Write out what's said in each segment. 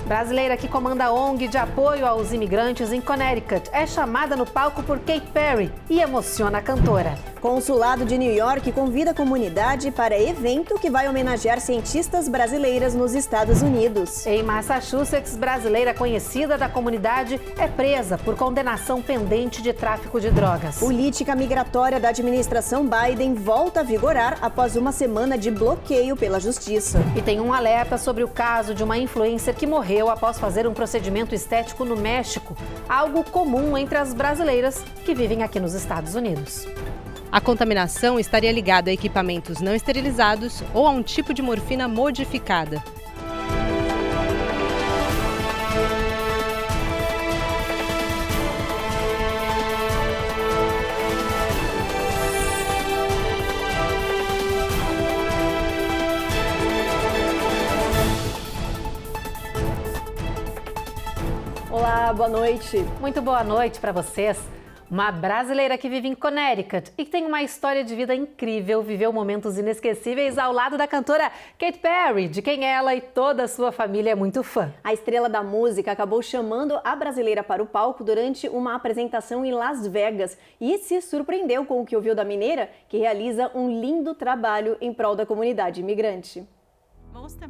Brasileira que comanda a ONG de apoio aos imigrantes em Connecticut é chamada no palco por Katy Perry e emociona a cantora. Consulado de New York convida a comunidade para evento que vai homenagear cientistas brasileiras nos Estados Unidos. Em Massachusetts, brasileira conhecida da comunidade é presa por condenação pendente de tráfico de drogas. Política migratória da administração Biden volta a vigorar após uma semana de bloqueio pela justiça. E tem um alerta sobre o caso de uma influencer que morreu após fazer um procedimento estético no México, algo comum entre as brasileiras que vivem aqui nos Estados Unidos. A contaminação estaria ligada a equipamentos não esterilizados ou a um tipo de morfina modificada. Olá, boa noite. Muito boa noite para vocês. Uma brasileira que vive em Connecticut e que tem uma história de vida incrível, viveu momentos inesquecíveis ao lado da cantora Katy Perry, de quem ela e toda a sua família é muito fã. A estrela da música acabou chamando a brasileira para o palco durante uma apresentação em Las Vegas e se surpreendeu com o que ouviu da mineira, que realiza um lindo trabalho em prol da comunidade imigrante.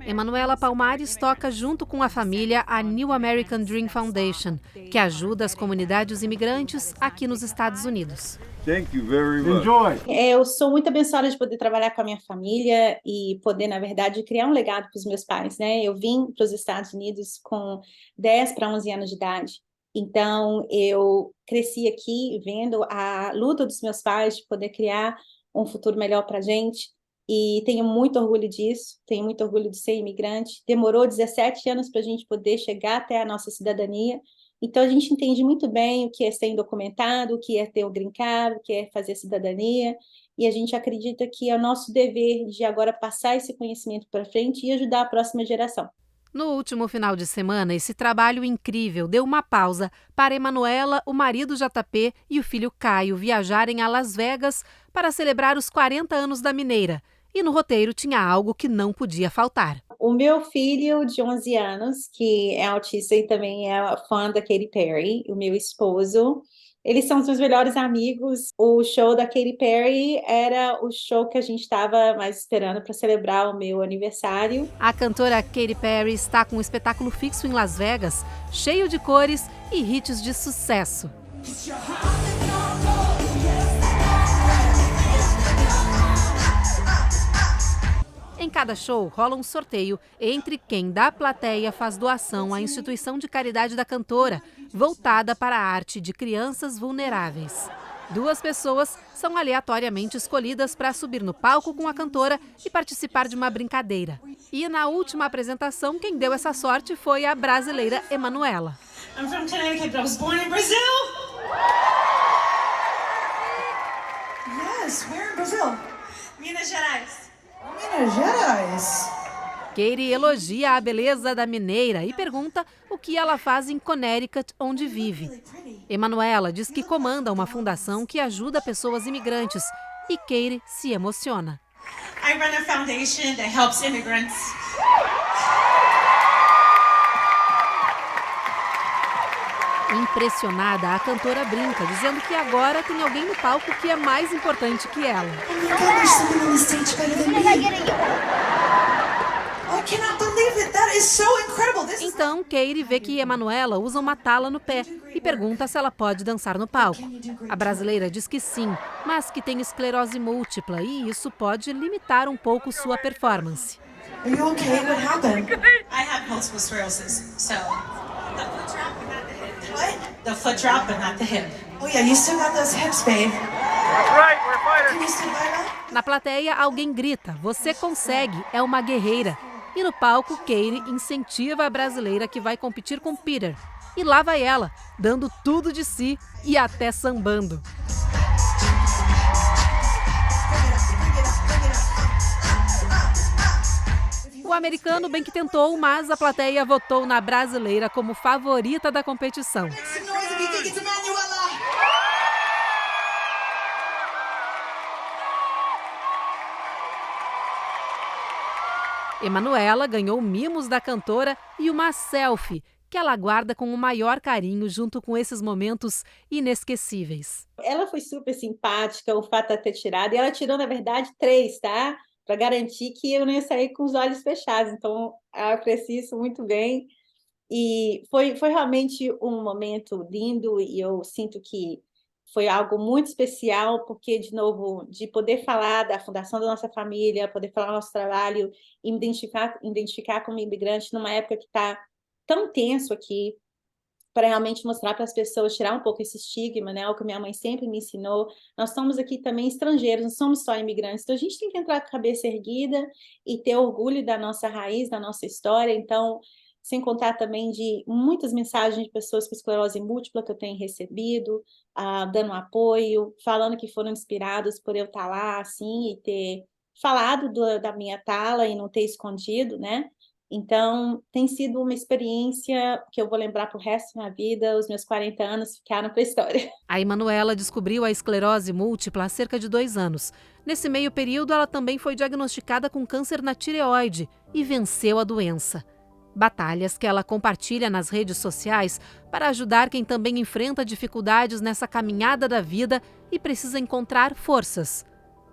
Emanuela Palmares toca junto com a família a New American Dream Foundation, que ajuda as comunidades imigrantes aqui nos Estados Unidos. Thank you very much. Enjoy. Eu sou muito abençoada de poder trabalhar com a minha família e poder, na verdade, criar um legado para os meus pais, né? Eu vim para os Estados Unidos com 10 para 11 anos de idade. Então, eu cresci aqui vendo a luta dos meus pais de poder criar um futuro melhor para a gente. E tenho muito orgulho disso, tenho muito orgulho de ser imigrante. Demorou 17 anos para a gente poder chegar até a nossa cidadania. Então, a gente entende muito bem o que é ser indocumentado, o que é ter o green card, o que é fazer cidadania. E a gente acredita que é o nosso dever de agora passar esse conhecimento para frente e ajudar a próxima geração. No último final de semana, esse trabalho incrível deu uma pausa para Emanuela, o marido JP e o filho Caio viajarem a Las Vegas para celebrar os 40 anos da mineira. E no roteiro tinha algo que não podia faltar. O meu filho de 11 anos, que é autista e também é fã da Katy Perry, o meu esposo, eles são os meus melhores amigos. O show da Katy Perry era o show que a gente estava mais esperando para celebrar o meu aniversário. A cantora Katy Perry está com um espetáculo fixo em Las Vegas, cheio de cores e hits de sucesso. Em cada show rola um sorteio entre quem da plateia faz doação à instituição de caridade da cantora, voltada para a arte de crianças vulneráveis. 2 pessoas são aleatoriamente escolhidas para subir no palco com a cantora e participar de uma brincadeira. E na última apresentação, quem deu essa sorte foi a brasileira Emanuela. I'm from Connecticut, but I was born in Brazil. Yes, where in Brazil? Minas Gerais. Minas Gerais. Katy elogia a beleza da mineira e pergunta o que ela faz em Connecticut, onde vive. Emanuela diz que comanda uma fundação que ajuda pessoas imigrantes e Katy se emociona. I run a foundation that helps immigrants. Impressionada, a cantora brinca, dizendo que agora tem alguém no palco que é mais importante que ela. Então, Katy vê que Emanuela usa uma tala no pé e pergunta se ela pode dançar no palco. A brasileira diz que sim, mas que tem esclerose múltipla e isso pode limitar um pouco sua performance. Are you okay? What happened? I have multiple sclerosis, so the foot drop, but not the hip. Oh yeah, you still got those hips, babe. That's right, we're fighters. Can you still fight up? Na plateia, alguém grita: "Você consegue, é uma guerreira." E no palco, Katy incentiva a brasileira que vai competir com Peter. E lá vai ela, dando tudo de si e até sambando. O americano bem que tentou, mas a plateia votou na brasileira como favorita da competição. Emanuela ganhou mimos da cantora e uma selfie que ela guarda com o maior carinho junto com esses momentos inesquecíveis. Ela foi super simpática, o fato de ter tirado, e ela tirou, na verdade, 3, tá? Para garantir que eu não ia sair com os olhos fechados. Então, ela aprecia isso muito bem. E foi realmente um momento lindo e eu sinto que foi algo muito especial, porque, de novo, de poder falar da fundação da nossa família, poder falar do nosso trabalho e me identificar como imigrante numa época que está tão tenso aqui, para realmente mostrar para as pessoas, tirar um pouco esse estigma, né? O que minha mãe sempre me ensinou. Nós estamos aqui também estrangeiros, não somos só imigrantes. Então, a gente tem que entrar com a cabeça erguida e ter orgulho da nossa raiz, da nossa história. Então, sem contar também de muitas mensagens de pessoas com esclerose múltipla que eu tenho recebido, dando apoio, falando que foram inspirados por eu estar lá, assim, e ter falado da minha tala e não ter escondido, né? Então, tem sido uma experiência que eu vou lembrar para o resto da minha vida. Os meus 40 anos ficaram para a história. A Emanuela descobriu a esclerose múltipla há cerca de 2 anos. Nesse meio período, ela também foi diagnosticada com câncer na tireoide e venceu a doença. Batalhas que ela compartilha nas redes sociais para ajudar quem também enfrenta dificuldades nessa caminhada da vida e precisa encontrar forças.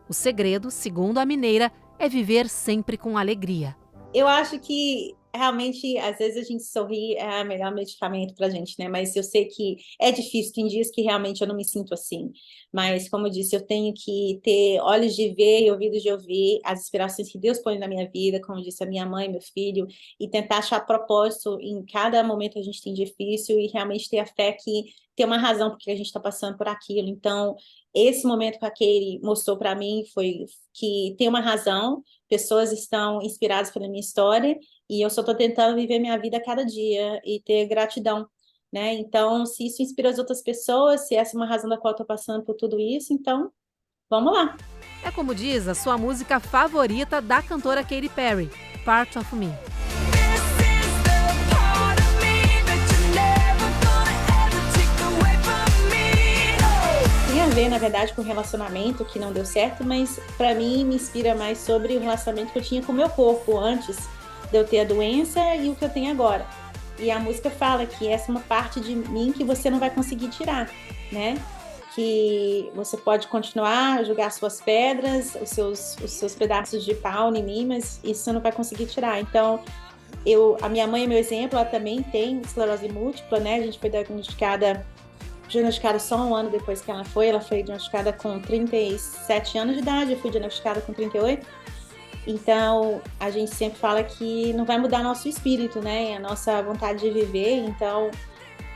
O segredo, segundo a mineira, é viver sempre com alegria. Eu acho que realmente, às vezes a gente sorrir é o melhor medicamento pra gente, né? Mas eu sei que é difícil, tem dias que realmente eu não me sinto assim. Mas, como eu disse, eu tenho que ter olhos de ver e ouvidos de ouvir as inspirações que Deus põe na minha vida, como eu disse, a minha mãe, meu filho, e tentar achar propósito em cada momento que a gente tem difícil e realmente ter a fé que tem uma razão porque a gente está passando por aquilo. Então, esse momento que a Katie mostrou para mim foi que tem uma razão, pessoas estão inspiradas pela minha história e eu só estou tentando viver minha vida a cada dia e ter gratidão, né? Então, se isso inspira as outras pessoas, se essa é uma razão da qual eu estou passando por tudo isso, então, vamos lá. É como diz a sua música favorita da cantora Katy Perry, Part of Me. Tem a ver, na verdade, com o relacionamento que não deu certo, mas para mim me inspira mais sobre o relacionamento que eu tinha com o meu corpo antes de eu ter a doença e o que eu tenho agora. E a música fala que essa é uma parte de mim que você não vai conseguir tirar, né? Que você pode continuar a jogar suas pedras, os seus pedaços de pau em mim, mas isso você não vai conseguir tirar. Então, a minha mãe é meu exemplo, ela também tem esclerose múltipla, né? A gente foi diagnosticada só um ano depois que ela foi diagnosticada com 37 anos de idade, eu fui diagnosticada com 38. Então, a gente sempre fala que não vai mudar nosso espírito, né? A nossa vontade de viver. Então,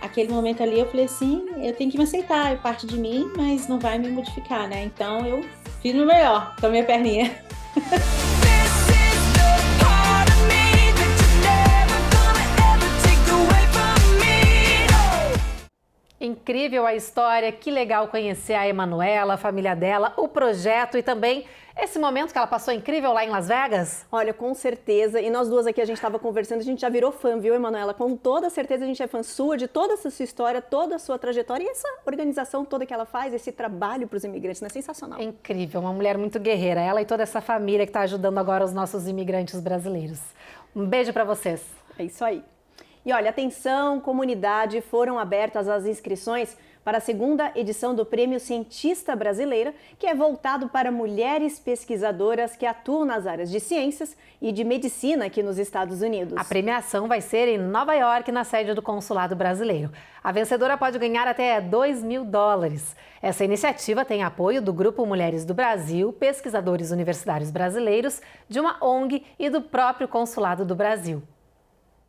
aquele momento ali eu falei assim, eu tenho que me aceitar, é parte de mim, mas não vai me modificar, né? Então, eu fiz o melhor com a minha perninha. Incrível a história, que legal conhecer a Emanuela, a família dela, o projeto e também esse momento que ela passou incrível lá em Las Vegas. Olha, com certeza, e nós duas aqui a gente estava conversando, a gente já virou fã, viu, Emanuela? Com toda certeza a gente é fã sua, de toda essa sua história, toda a sua trajetória e essa organização toda que ela faz, esse trabalho para os imigrantes, né? Sensacional. É incrível, uma mulher muito guerreira, ela e toda essa família que está ajudando agora os nossos imigrantes brasileiros. Um beijo para vocês. É isso aí. E olha, atenção, comunidade, foram abertas as inscrições para a segunda edição do Prêmio Cientista Brasileira, que é voltado para mulheres pesquisadoras que atuam nas áreas de ciências e de medicina aqui nos Estados Unidos. A premiação vai ser em Nova York, na sede do Consulado Brasileiro. A vencedora pode ganhar até $2.000. Essa iniciativa tem apoio do Grupo Mulheres do Brasil, pesquisadores universitários brasileiros, de uma ONG e do próprio Consulado do Brasil.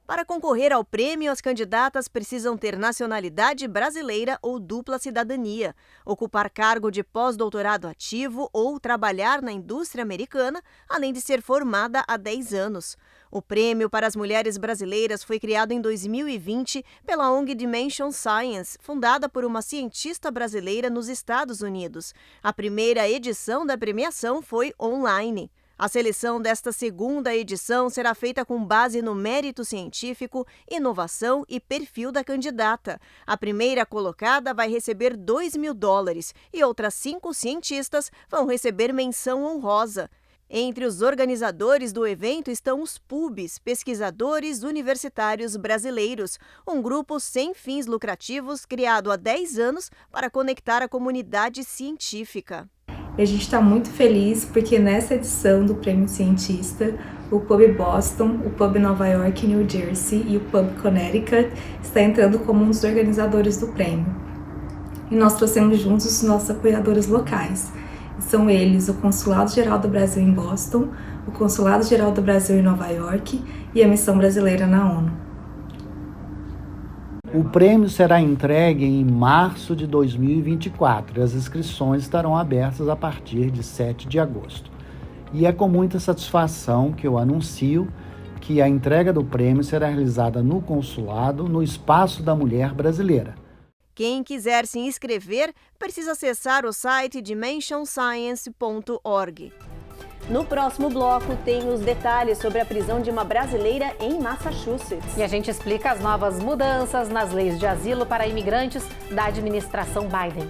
Para concorrer ao prêmio, as candidatas precisam ter nacionalidade brasileira ou dupla cidadania, ocupar cargo de pós-doutorado ativo ou trabalhar na indústria americana, além de ser formada há 10 anos. O prêmio para as mulheres brasileiras foi criado em 2020 pela ONG Dimension Science, fundada por uma cientista brasileira nos Estados Unidos. A primeira edição da premiação foi online. A seleção desta segunda edição será feita com base no mérito científico, inovação e perfil da candidata. A primeira colocada vai receber $2.000 e outras 5 cientistas vão receber menção honrosa. Entre os organizadores do evento estão os PUBs, Pesquisadores Universitários Brasileiros, um grupo sem fins lucrativos criado há 10 anos para conectar a comunidade científica. E a gente está muito feliz porque nessa edição do Prêmio Cientista, o Pub Boston, o Pub Nova York e New Jersey e o Pub Connecticut está entrando como um dos organizadores do prêmio. E nós trouxemos juntos os nossos apoiadores locais. São eles o Consulado-Geral do Brasil em Boston, o Consulado-Geral do Brasil em Nova York e a Missão Brasileira na ONU. O prêmio será entregue em março de 2024 e as inscrições estarão abertas a partir de 7 de agosto. E é com muita satisfação que eu anuncio que a entrega do prêmio será realizada no Consulado, no Espaço da Mulher Brasileira. Quem quiser se inscrever, precisa acessar o site dimensonscience.org. No próximo bloco tem os detalhes sobre a prisão de uma brasileira em Massachusetts. E a gente explica as novas mudanças nas leis de asilo para imigrantes da administração Biden.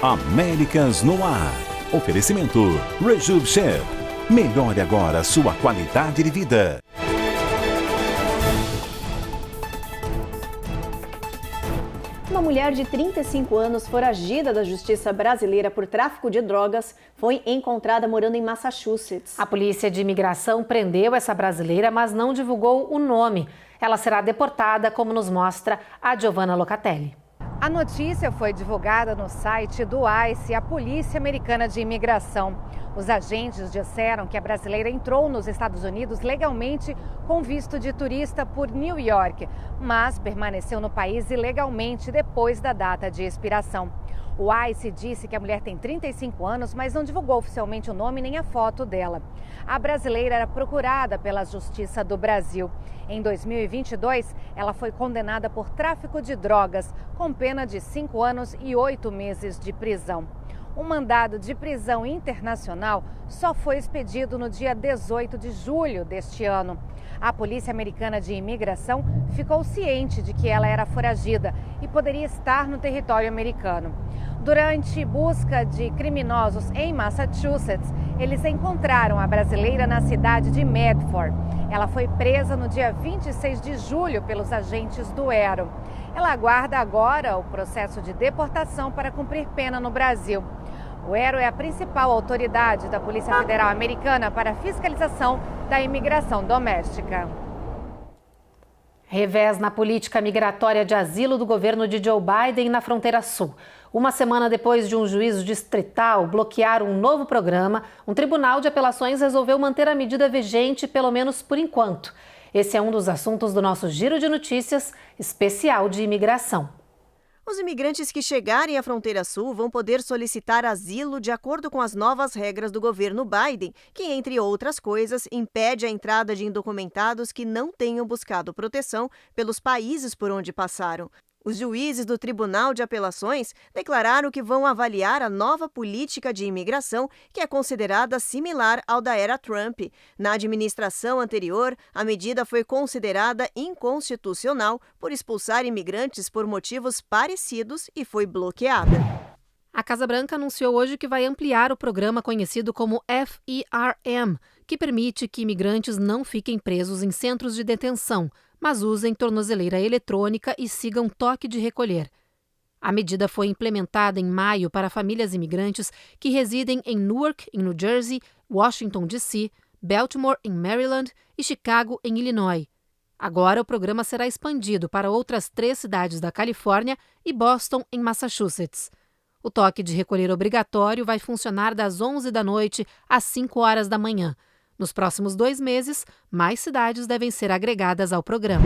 Américas no Ar. Oferecimento Rejuve Chef. Melhore agora sua qualidade de vida. Uma mulher de 35 anos, foragida da justiça brasileira por tráfico de drogas, foi encontrada morando em Massachusetts. A polícia de imigração prendeu essa brasileira, mas não divulgou o nome. Ela será deportada, como nos mostra a Giovanna Locatelli. A notícia foi divulgada no site do ICE, a Polícia Americana de Imigração. Os agentes disseram que a brasileira entrou nos Estados Unidos legalmente com visto de turista por New York, mas permaneceu no país ilegalmente depois da data de expiração. O ICE disse que a mulher tem 35 anos, mas não divulgou oficialmente o nome nem a foto dela. A brasileira era procurada pela Justiça do Brasil. Em 2022, ela foi condenada por tráfico de drogas, com pena de 5 anos e 8 meses de prisão. Um mandado de prisão internacional só foi expedido no dia 18 de julho deste ano. A Polícia Americana de Imigração ficou ciente de que ela era foragida e poderia estar no território americano. Durante busca de criminosos em Massachusetts, eles encontraram a brasileira na cidade de Medford. Ela foi presa no dia 26 de julho pelos agentes do ERO. Ela aguarda agora o processo de deportação para cumprir pena no Brasil. O ERO é a principal autoridade da Polícia Federal Americana para a fiscalização da imigração doméstica. Revés na política migratória de asilo do governo de Joe Biden na fronteira sul. Uma semana depois de um juízo distrital bloquear um novo programa, um tribunal de apelações resolveu manter a medida vigente, pelo menos por enquanto. Esse é um dos assuntos do nosso Giro de Notícias especial de imigração. Os imigrantes que chegarem à fronteira sul vão poder solicitar asilo de acordo com as novas regras do governo Biden, que, entre outras coisas, impede a entrada de indocumentados que não tenham buscado proteção pelos países por onde passaram. Os juízes do Tribunal de Apelações declararam que vão avaliar a nova política de imigração, que é considerada similar ao da era Trump. Na administração anterior, a medida foi considerada inconstitucional por expulsar imigrantes por motivos parecidos e foi bloqueada. A Casa Branca anunciou hoje que vai ampliar o programa conhecido como FERM, que permite que imigrantes não fiquem presos em centros de detenção, mas usem tornozeleira eletrônica e sigam toque de recolher. A medida foi implementada em maio para famílias imigrantes que residem em Newark, em New Jersey, Washington, D.C., Baltimore, em Maryland e Chicago, em Illinois. Agora o programa será expandido para outras 3 cidades da Califórnia e Boston, em Massachusetts. O toque de recolher obrigatório vai funcionar das 11 da noite às 5 horas da manhã. Nos próximos 2 meses, mais cidades devem ser agregadas ao programa.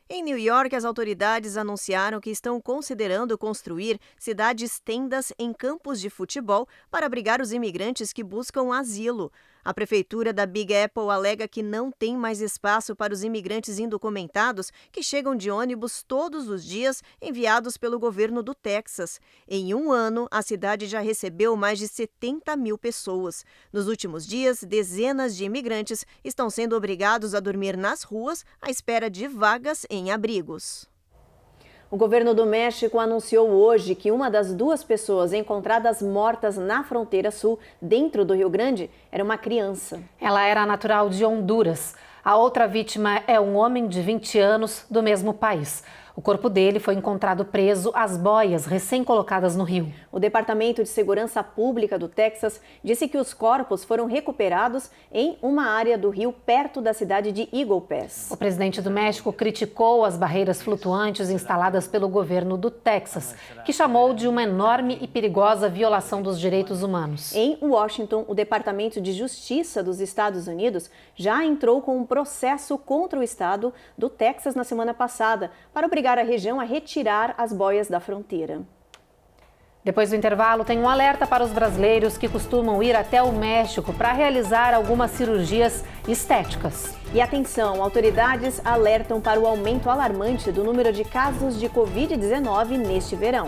Em New York, as autoridades anunciaram que estão considerando construir cidades-tendas em campos de futebol para abrigar os imigrantes que buscam asilo. A prefeitura da Big Apple alega que não tem mais espaço para os imigrantes indocumentados que chegam de ônibus todos os dias enviados pelo governo do Texas. Em um ano, a cidade já recebeu mais de 70 mil pessoas. Nos últimos dias, dezenas de imigrantes estão sendo obrigados a dormir nas ruas à espera de vagas em abrigos. O governo do México anunciou hoje que uma das 2 pessoas encontradas mortas na fronteira sul, dentro do Rio Grande, era uma criança. Ela era natural de Honduras. A outra vítima é um homem de 20 anos do mesmo país. O corpo dele foi encontrado preso às boias recém-colocadas no rio. O Departamento de Segurança Pública do Texas disse que os corpos foram recuperados em uma área do rio perto da cidade de Eagle Pass. O presidente do México criticou as barreiras flutuantes instaladas pelo governo do Texas, que chamou de uma enorme e perigosa violação dos direitos humanos. Em Washington, o Departamento de Justiça dos Estados Unidos já entrou com um processo contra o estado do Texas na semana passada para obrigar a região a retirar as boias da fronteira. Depois do intervalo, tem um alerta para os brasileiros que costumam ir até o México para realizar algumas cirurgias estéticas. E atenção, autoridades alertam para o aumento alarmante do número de casos de Covid-19 neste verão.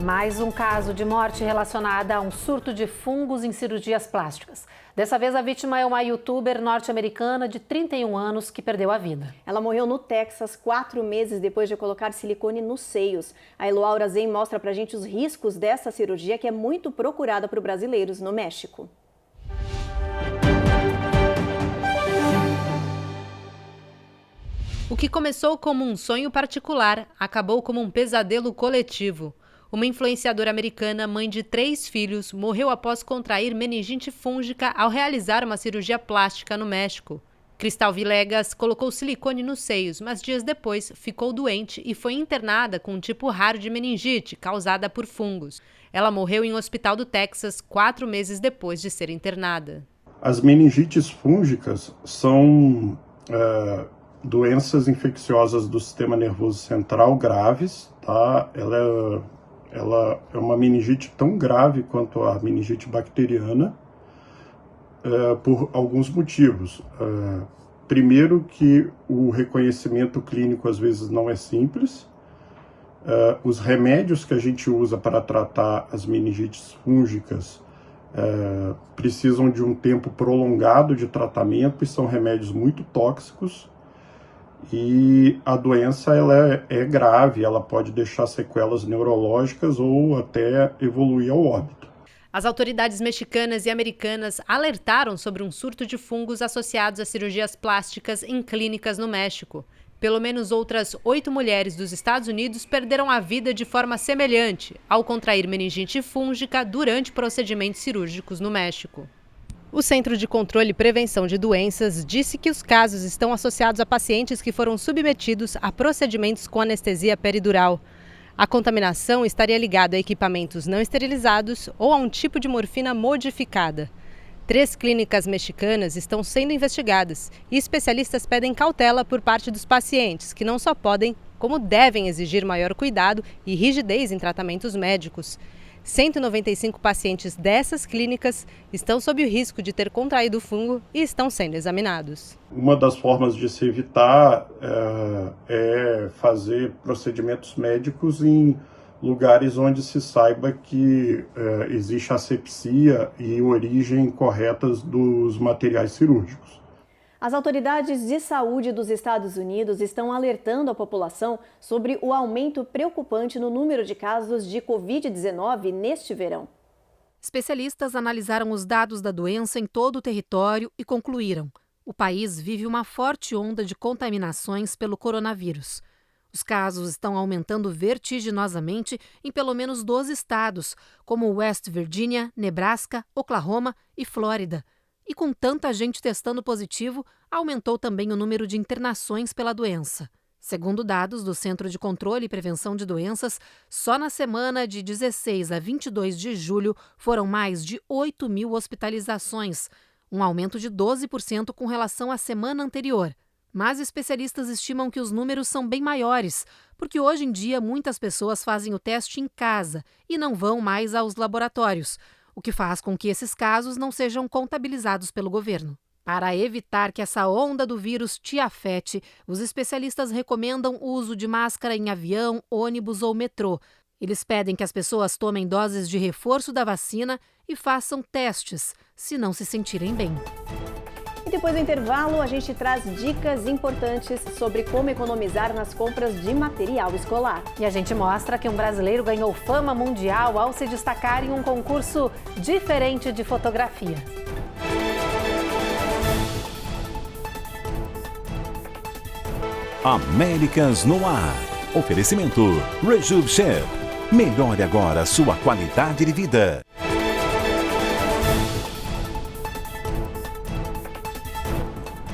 Mais um caso de morte relacionada a um surto de fungos em cirurgias plásticas. Dessa vez, a vítima é uma youtuber norte-americana de 31 anos que perdeu a vida. Ela morreu no Texas 4 meses depois de colocar silicone nos seios. A Eloaura Zen mostra pra gente os riscos dessa cirurgia que é muito procurada por brasileiros no México. O que começou como um sonho particular acabou como um pesadelo coletivo. Uma influenciadora americana, mãe de 3 filhos, morreu após contrair meningite fúngica ao realizar uma cirurgia plástica no México. Cristal Villegas colocou silicone nos seios, mas dias depois ficou doente e foi internada com um tipo raro de meningite causada por fungos. Ela morreu em um hospital do Texas 4 meses depois de ser internada. As meningites fúngicas são doenças infecciosas do sistema nervoso central graves, tá? Ela é uma meningite tão grave quanto a meningite bacteriana por alguns motivos. Primeiro, que o reconhecimento clínico às vezes não é simples. Os remédios que a gente usa para tratar as meningites fúngicas precisam de um tempo prolongado de tratamento e são remédios muito tóxicos. E a doença ela é grave, ela pode deixar sequelas neurológicas ou até evoluir ao óbito. As autoridades mexicanas e americanas alertaram sobre um surto de fungos associados a cirurgias plásticas em clínicas no México. Pelo menos outras 8 mulheres dos Estados Unidos perderam a vida de forma semelhante ao contrair meningite fúngica durante procedimentos cirúrgicos no México. O Centro de Controle e Prevenção de Doenças disse que os casos estão associados a pacientes que foram submetidos a procedimentos com anestesia peridural. A contaminação estaria ligada a equipamentos não esterilizados ou a um tipo de morfina modificada. 3 clínicas mexicanas estão sendo investigadas e especialistas pedem cautela por parte dos pacientes, que não só podem, como devem exigir maior cuidado e rigidez em tratamentos médicos. 195 pacientes dessas clínicas estão sob o risco de ter contraído o fungo e estão sendo examinados. Uma das formas de se evitar é fazer procedimentos médicos em lugares onde se saiba que existe asepsia e origem corretas dos materiais cirúrgicos. As autoridades de saúde dos Estados Unidos estão alertando a população sobre o aumento preocupante no número de casos de Covid-19 neste verão. Especialistas analisaram os dados da doença em todo o território e concluíram: o país vive uma forte onda de contaminações pelo coronavírus. Os casos estão aumentando vertiginosamente em pelo menos 12 estados, como West Virginia, Nebraska, Oklahoma e Flórida. E com tanta gente testando positivo, aumentou também o número de internações pela doença. Segundo dados do Centro de Controle e Prevenção de Doenças, só na semana de 16 a 22 de julho foram mais de 8 mil hospitalizações, um aumento de 12% com relação à semana anterior. Mas especialistas estimam que os números são bem maiores, porque hoje em dia muitas pessoas fazem o teste em casa e não vão mais aos laboratórios, o que faz com que esses casos não sejam contabilizados pelo governo. Para evitar que essa onda do vírus te afete, os especialistas recomendam o uso de máscara em avião, ônibus ou metrô. Eles pedem que as pessoas tomem doses de reforço da vacina e façam testes, se não se sentirem bem. E depois do intervalo, a gente traz dicas importantes sobre como economizar nas compras de material escolar. E a gente mostra que um brasileiro ganhou fama mundial ao se destacar em um concurso diferente de fotografia. Américas no Ar. Oferecimento Rejub Chef. Melhore agora a sua qualidade de vida.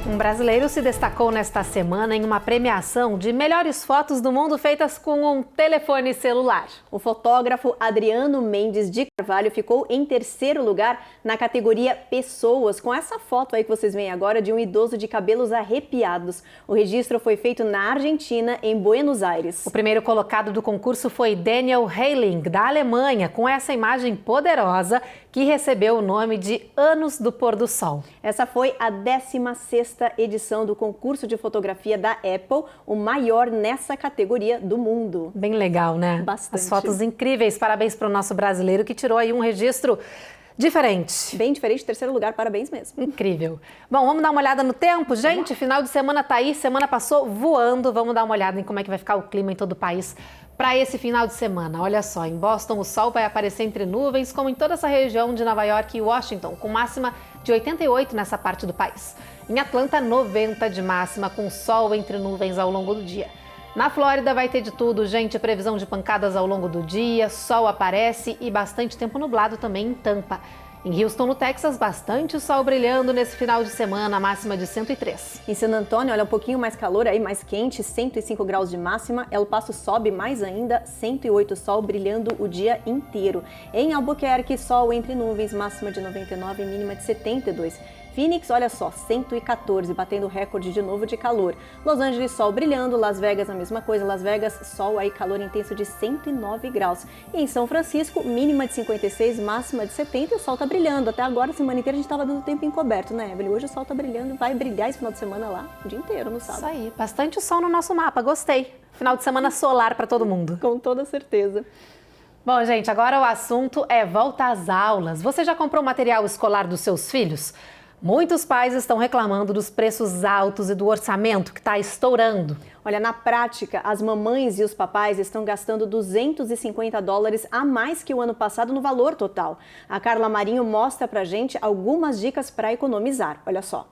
Um brasileiro se destacou nesta semana em uma premiação de melhores fotos do mundo feitas com um telefone celular. O fotógrafo Adriano Mendes de Carvalho ficou em terceiro lugar na categoria Pessoas, com essa foto aí que vocês veem agora de um idoso de cabelos arrepiados. O registro foi feito na Argentina, em Buenos Aires. O primeiro colocado do concurso foi Daniel Heiling, da Alemanha, com essa imagem poderosa que recebeu o nome de Anos do Pôr do Sol. Essa foi a 16ª edição do concurso de fotografia da Apple, o maior nessa categoria do mundo. Bem legal, né? Bastante. As fotos incríveis. Parabéns para o nosso brasileiro que tirou aí um registro diferente. Bem diferente, terceiro lugar, parabéns mesmo. Incrível. Bom, vamos dar uma olhada no tempo, gente? Final de semana tá aí, semana passou voando. Vamos dar uma olhada em como é que vai ficar o clima em todo o país para esse final de semana. Olha só, em Boston o sol vai aparecer entre nuvens, como em toda essa região de Nova York e Washington, com máxima de 88 nessa parte do país. Em Atlanta, 90 de máxima, com sol entre nuvens ao longo do dia. Na Flórida vai ter de tudo, gente, previsão de pancadas ao longo do dia, sol aparece e bastante tempo nublado também em Tampa. Em Houston, no Texas, bastante sol brilhando nesse final de semana, máxima de 103. Em San Antônio, olha, um pouquinho mais calor aí, mais quente, 105 graus de máxima. El Paso sobe mais ainda, 108 sol brilhando o dia inteiro. Em Albuquerque, sol entre nuvens, máxima de 99 e mínima de 72. Phoenix, olha só, 114, batendo recorde de novo de calor. Los Angeles, sol brilhando. Las Vegas, a mesma coisa. Las Vegas, sol aí, calor intenso de 109 graus. E em São Francisco, mínima de 56, máxima de 70 e o sol tá brilhando. Até agora, a semana inteira, a gente tava dando tempo encoberto, né, Evelyn? Hoje o sol tá brilhando, vai brilhar esse final de semana lá, o dia inteiro, no sábado. Isso aí, bastante sol no nosso mapa, gostei. Final de semana solar para todo mundo. Com toda certeza. Bom, gente, agora o assunto é volta às aulas. Você já comprou material escolar dos seus filhos? Muitos pais estão reclamando dos preços altos e do orçamento que está estourando. Olha, na prática, as mamães e os papais estão gastando $250 a mais que o ano passado no valor total. A Carla Marinho mostra pra gente algumas dicas para economizar. Olha só.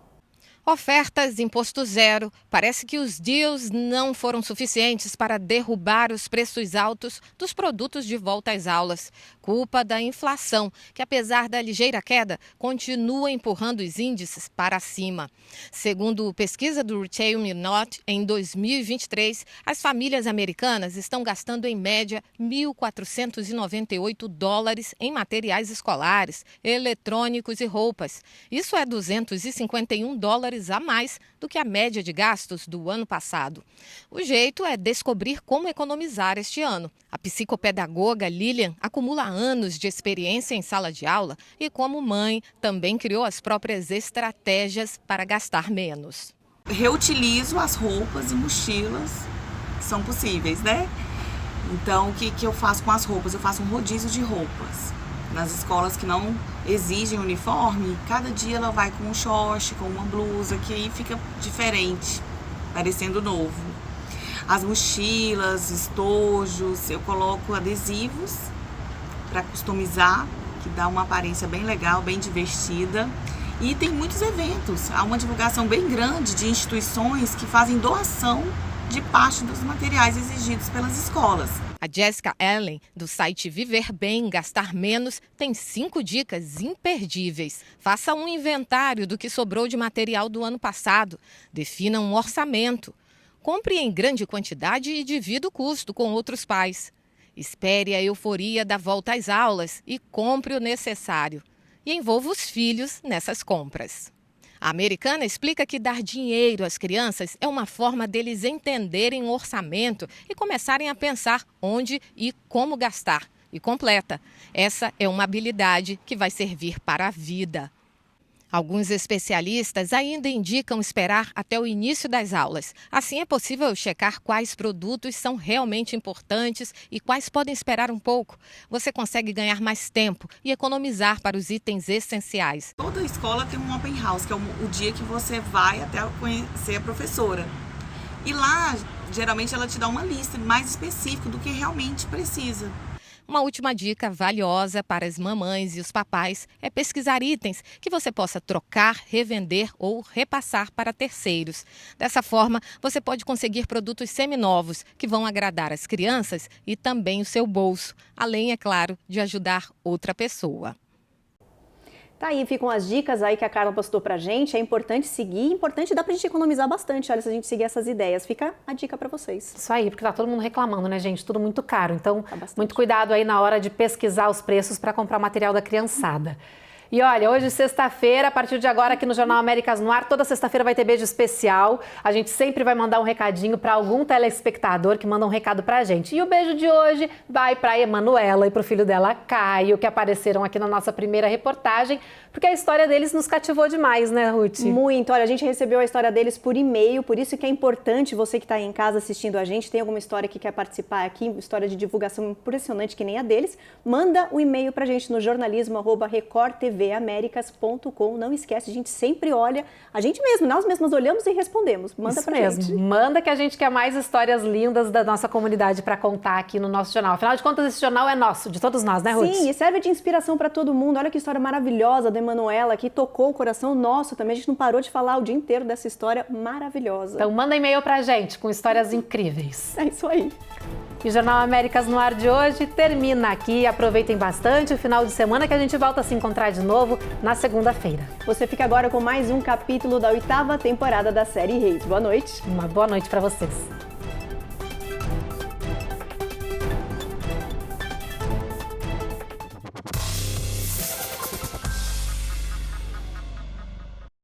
Ofertas, imposto zero. Parece que os deals não foram suficientes para derrubar os preços altos dos produtos de volta às aulas. Culpa da inflação, que apesar da ligeira queda, continua empurrando os índices para cima. Segundo pesquisa do Retail Minot, em 2023, as famílias americanas estão gastando em média $1.498 em materiais escolares, eletrônicos e roupas. Isso é $251 a mais do que a média de gastos do ano passado. O jeito é descobrir como economizar este ano. A psicopedagoga Lilian acumula anos de experiência em sala de aula e, como mãe, também criou as próprias estratégias para gastar menos. Reutilizo as roupas e mochilas que são possíveis, né? Então, o que eu faço com as roupas? Eu faço um rodízio de roupas. Nas escolas que não exigem uniforme, cada dia ela vai com um short, com uma blusa, que aí fica diferente, parecendo novo. As mochilas, estojos, eu coloco adesivos para customizar, que dá uma aparência bem legal, bem divertida. E tem muitos eventos, há uma divulgação bem grande de instituições que fazem doação de parte dos materiais exigidos pelas escolas. A Jessica Allen, do site Viver Bem, Gastar Menos, tem 5 dicas imperdíveis. Faça um inventário do que sobrou de material do ano passado. Defina um orçamento. Compre em grande quantidade e divida o custo com outros pais. Espere a euforia da volta às aulas e compre o necessário. E envolva os filhos nessas compras. A Americana explica que dar dinheiro às crianças é uma forma deles entenderem o orçamento e começarem a pensar onde e como gastar. E completa, essa é uma habilidade que vai servir para a vida. Alguns especialistas ainda indicam esperar até o início das aulas. Assim é possível checar quais produtos são realmente importantes e quais podem esperar um pouco. Você consegue ganhar mais tempo e economizar para os itens essenciais. Toda escola tem um open house, que é o dia que você vai até conhecer a professora. E lá, geralmente, ela te dá uma lista mais específica do que realmente precisa. Uma última dica valiosa para as mamães e os papais é pesquisar itens que você possa trocar, revender ou repassar para terceiros. Dessa forma, você pode conseguir produtos seminovos que vão agradar as crianças e também o seu bolso, além, é claro, de ajudar outra pessoa. Tá aí, ficam as dicas aí que a Carla postou pra gente. É importante seguir, importante, dá pra gente economizar bastante, olha, se a gente seguir essas ideias. Fica a dica pra vocês. Isso aí, porque tá todo mundo reclamando, né, gente? Tudo muito caro. Então, muito cuidado aí na hora de pesquisar os preços para comprar material da criançada. E olha, hoje sexta-feira, a partir de agora aqui no Jornal Américas no Ar, toda sexta-feira vai ter beijo especial. A gente sempre vai mandar um recadinho para algum telespectador que manda um recado pra gente. E o beijo de hoje vai para Emanuela e pro filho dela, Caio, que apareceram aqui na nossa primeira reportagem, porque a história deles nos cativou demais, né, Ruth? Muito. Olha, a gente recebeu a história deles por e-mail, por isso que é importante você que está aí em casa assistindo a gente, tem alguma história que quer participar aqui, história de divulgação impressionante que nem a deles, manda um e-mail pra gente no jornalismo@recordtvamericas.com. Não esquece, a gente sempre olha, a gente mesmo, nós mesmas olhamos e respondemos. Manda isso pra mesmo. gente. Manda que a gente quer mais histórias lindas da nossa comunidade para contar aqui no nosso jornal. Afinal de contas, esse jornal é nosso, de todos nós, né, Ruth? Sim, e serve de inspiração para todo mundo. Olha que história maravilhosa da Emanuela, que tocou o coração nosso também. A gente não parou de falar o dia inteiro dessa história maravilhosa. Então manda e-mail pra gente com histórias incríveis. É isso aí. E o Jornal Américas no Ar de hoje termina aqui. Aproveitem bastante o final de semana que a gente volta a se encontrar de novo na segunda-feira. Você fica agora com mais um capítulo da 8ª temporada da série Reis. Boa noite. Uma boa noite para vocês.